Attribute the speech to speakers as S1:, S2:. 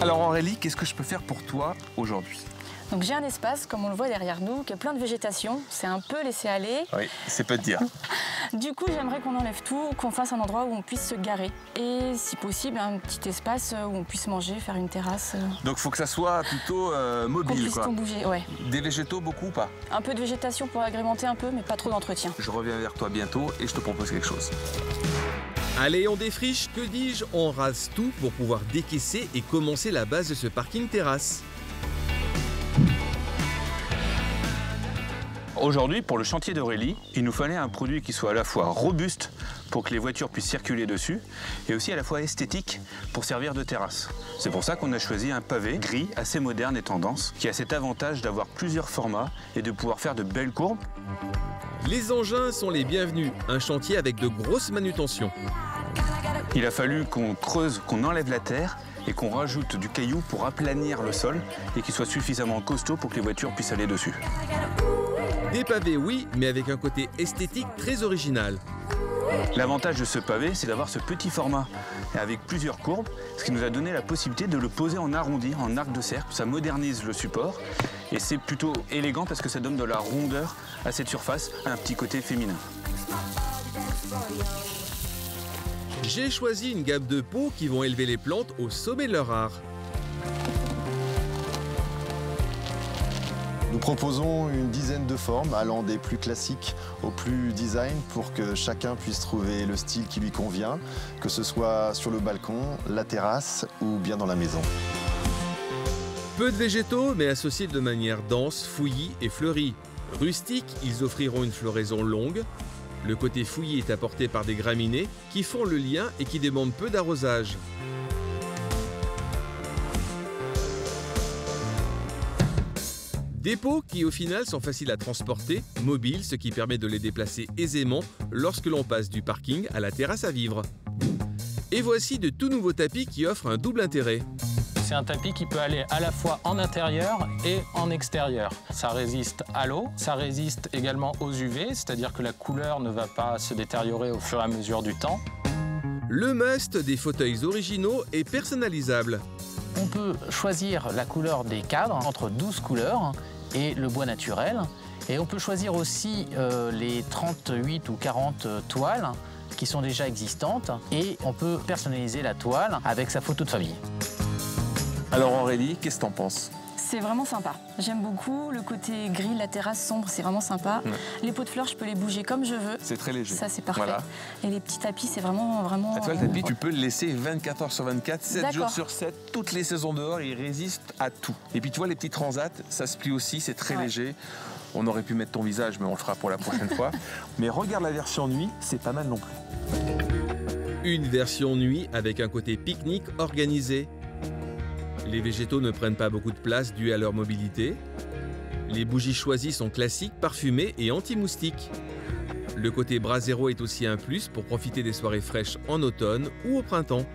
S1: Alors Aurélie, qu'est-ce que je peux faire pour toi aujourd'hui?
S2: Donc j'ai un espace, comme on le voit derrière nous, qui est plein de végétation. C'est un peu laissé aller.
S1: Oui, c'est peu de dire.
S2: Du coup, j'aimerais qu'on enlève tout, qu'on fasse un endroit où on puisse se garer. Et si possible, un petit espace où on puisse manger, faire une terrasse.
S1: Donc il faut que ça soit plutôt
S2: Qu'on
S1: mobile,
S2: puisse
S1: quoi.
S2: bouger, ouais.
S1: Des végétaux, beaucoup ou pas?
S2: Un peu de végétation pour agrémenter un peu, mais pas trop d'entretien.
S1: Je reviens vers toi bientôt et je te propose quelque chose.
S3: Allez, on défriche, que dis-je, on rase tout pour pouvoir décaisser et commencer la base de ce parking terrasse.
S4: Aujourd'hui, pour le chantier d'Aurélie, il nous fallait un produit qui soit à la fois robuste pour que les voitures puissent circuler dessus et aussi à la fois esthétique pour servir de terrasse. C'est pour ça qu'on a choisi un pavé gris assez moderne et tendance qui a cet avantage d'avoir plusieurs formats et de pouvoir faire de belles courbes.
S3: Les engins sont les bienvenus, un chantier avec de grosses manutentions.
S4: Il a fallu qu'on creuse, qu'on enlève la terre et qu'on rajoute du caillou pour aplanir le sol et qu'il soit suffisamment costaud pour que les voitures puissent aller dessus.
S3: Des pavés, oui, mais avec un côté esthétique très original.
S4: L'avantage de ce pavé, c'est d'avoir ce petit format avec plusieurs courbes, ce qui nous a donné la possibilité de le poser en arrondi, en arc de cercle. Ça modernise le support et c'est plutôt élégant parce que ça donne de la rondeur à cette surface, un petit côté féminin.
S3: J'ai choisi une gamme de pots qui vont élever les plantes au sommet de leur art.
S5: Nous proposons une dizaine de formes allant des plus classiques aux plus design pour que chacun puisse trouver le style qui lui convient, que ce soit sur le balcon, la terrasse ou bien dans la maison.
S3: Peu de végétaux, mais associés de manière dense, fouillis et fleurie. Rustiques, ils offriront une floraison longue. Le côté fouillis est apporté par des graminées qui font le lien et qui demandent peu d'arrosage. Des pots qui au final sont faciles à transporter, mobiles, ce qui permet de les déplacer aisément lorsque l'on passe du parking à la terrasse à vivre. Et voici de tout nouveaux tapis qui offrent un double intérêt.
S6: C'est un tapis qui peut aller à la fois en intérieur et en extérieur. Ça résiste à l'eau, ça résiste également aux UV, c'est-à-dire que la couleur ne va pas se détériorer au fur et à mesure du temps.
S3: Le must des fauteuils originaux est personnalisable.
S6: On peut choisir la couleur des cadres entre 12 couleurs et le bois naturel. Et on peut choisir aussi les 38 ou 40 toiles qui sont déjà existantes. Et on peut personnaliser la toile avec sa photo de famille.
S1: Alors Aurélie, qu'est-ce que t'en penses?
S2: C'est vraiment sympa. J'aime beaucoup le côté gris, la terrasse sombre, c'est vraiment sympa.
S1: Ouais.
S2: Les pots de fleurs, je peux les bouger comme je veux.
S1: C'est très léger.
S2: Ça, c'est parfait.
S1: Voilà.
S2: Et les petits tapis, c'est vraiment...
S1: Ah, tu vois, le tapis, tu peux le laisser 24 heures sur 24, 7 jours
S2: D'accord.
S1: sur 7, toutes les saisons dehors, il résiste à tout. Et puis tu vois, les petits transats, ça se plie aussi, c'est très
S2: Ouais.
S1: léger. On aurait pu mettre ton visage, mais on le fera pour la prochaine fois. Mais regarde la version nuit, c'est pas mal non plus.
S3: Une version nuit avec un côté pique-nique organisé. Les végétaux ne prennent pas beaucoup de place dû à leur mobilité. Les bougies choisies sont classiques, parfumées et anti-moustiques. Le côté bras zéro est aussi un plus pour profiter des soirées fraîches en automne ou au printemps.